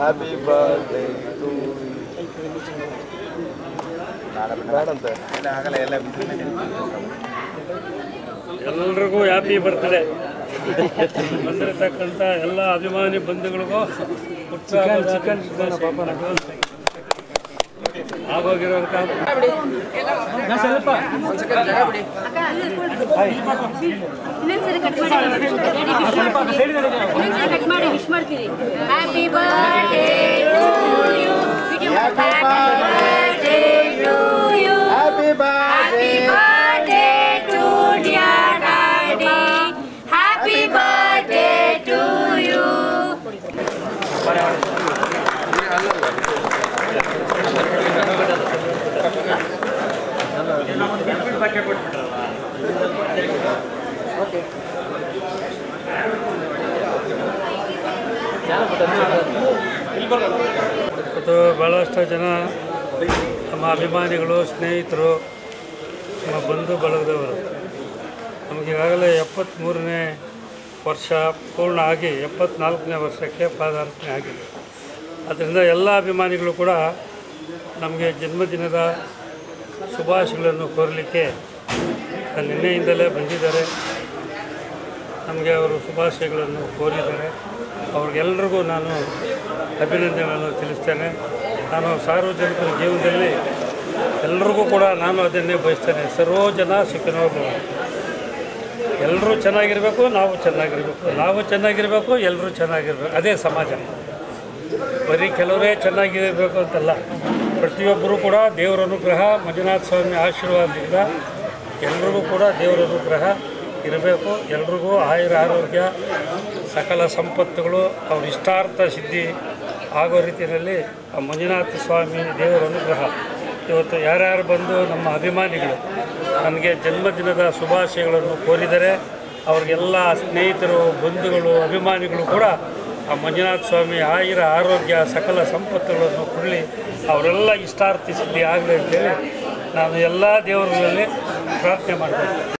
Happy birthday to ಎಲ್ಲರಿಗೂ happy birthday. ಬಂದಿರತಕ್ಕಂಥ ಎಲ್ಲ ಅಭಿಮಾನಿ ಬಂಧುಗಳಿಗೂ ಆಗೋಗಿರೋಂಥ happy birthday to you. Happy birthday to dear Daddy. Happy birthday to you. ಇವತ್ತು ಭಾಳಷ್ಟು ಜನ ನಮ್ಮ ಅಭಿಮಾನಿಗಳು, ಸ್ನೇಹಿತರು, ನಮ್ಮ ಬಂಧು ಬಳಗದವರು ನಮಗೀಗಾಗಲೇ 73ನೇ ವರ್ಷ ಪೂರ್ಣ ಆಗಿ 74ನೇ ವರ್ಷಕ್ಕೆ ಪಾದಾರ್ಪಣೆ ಆಗಿದೆ. ಅದರಿಂದ ಎಲ್ಲ ಅಭಿಮಾನಿಗಳು ಕೂಡ ನಮಗೆ ಜನ್ಮದಿನದ ಶುಭಾಶಯಗಳನ್ನು ಕೋರಲಿಕ್ಕೆ ನಿನ್ನೆಯಿಂದಲೇ ಬಂದಿದ್ದಾರೆ. ನಮಗೆ ಅವರು ಶುಭಾಶಯಗಳನ್ನು ಕೋರಿದ್ದಾರೆ. ಅವ್ರಿಗೆಲ್ಲರಿಗೂ ನಾನು ಅಭಿನಂದನೆಗಳನ್ನು ತಿಳಿಸ್ತೇನೆ. ನಾನು ಸಾರ್ವಜನಿಕರ ಜೀವನದಲ್ಲಿ ಎಲ್ರಿಗೂ ಕೂಡ ನಾನು ಅದನ್ನೇ ಬಯಸ್ತೇನೆ. ಸರ್ವೋ ಜನ ಸುಖಿನೋ ಭವಂತು. ಎಲ್ಲರೂ ಚೆನ್ನಾಗಿರಬೇಕು, ನಾವು ಚೆನ್ನಾಗಿರಬೇಕು, ನಾವು ಚೆನ್ನಾಗಿರಬೇಕು, ಎಲ್ಲರೂ ಚೆನ್ನಾಗಿರ್ಬೇಕು. ಅದೇ ಸಮಾಜ. ಬರೀ ಕೆಲವರೇ ಚೆನ್ನಾಗಿರಬೇಕು ಅಂತಲ್ಲ, ಪ್ರತಿಯೊಬ್ಬರೂ ಕೂಡ ದೇವರ ಅನುಗ್ರಹ, ಮಂಜುನಾಥ ಸ್ವಾಮಿ ಆಶೀರ್ವಾದದಿಂದ ಎಲ್ರಿಗೂ ಕೂಡ ದೇವರ ಅನುಗ್ರಹ ಇರಬೇಕು. ಎಲ್ರಿಗೂ ಆಯುರ ಆರೋಗ್ಯ, ಸಕಲ ಸಂಪತ್ತುಗಳು, ಅವ್ರ ಇಷ್ಟಾರ್ಥ ಸಿದ್ಧಿ ಆಗೋ ರೀತಿಯಲ್ಲಿ ಆ ಮಂಜುನಾಥ ಸ್ವಾಮಿ ದೇವರ ಅನುಗ್ರಹ. ಇವತ್ತು ಯಾರ್ಯಾರು ಬಂದು ನಮ್ಮ ಅಭಿಮಾನಿಗಳು ನನಗೆ ಜನ್ಮದಿನದ ಶುಭಾಶಯಗಳನ್ನು ಕೋರಿದರೆ ಅವ್ರಿಗೆಲ್ಲ ಸ್ನೇಹಿತರು, ಬಂಧುಗಳು, ಅಭಿಮಾನಿಗಳು ಕೂಡ ಆ ಮಂಜುನಾಥ ಸ್ವಾಮಿ ಆಯುರ ಆರೋಗ್ಯ, ಸಕಲ ಸಂಪತ್ತುಗಳನ್ನು ಕೊಡಲಿ, ಅವರೆಲ್ಲ ಇಷ್ಟಾರ್ಥ ಸಿದ್ಧಿ ಆಗಲಿ ಅಂತೇಳಿ ನಾನು ಎಲ್ಲ ದೇವರುಗಳಲ್ಲಿ ಪ್ರಾರ್ಥನೆ ಮಾಡ್ತೀನಿ.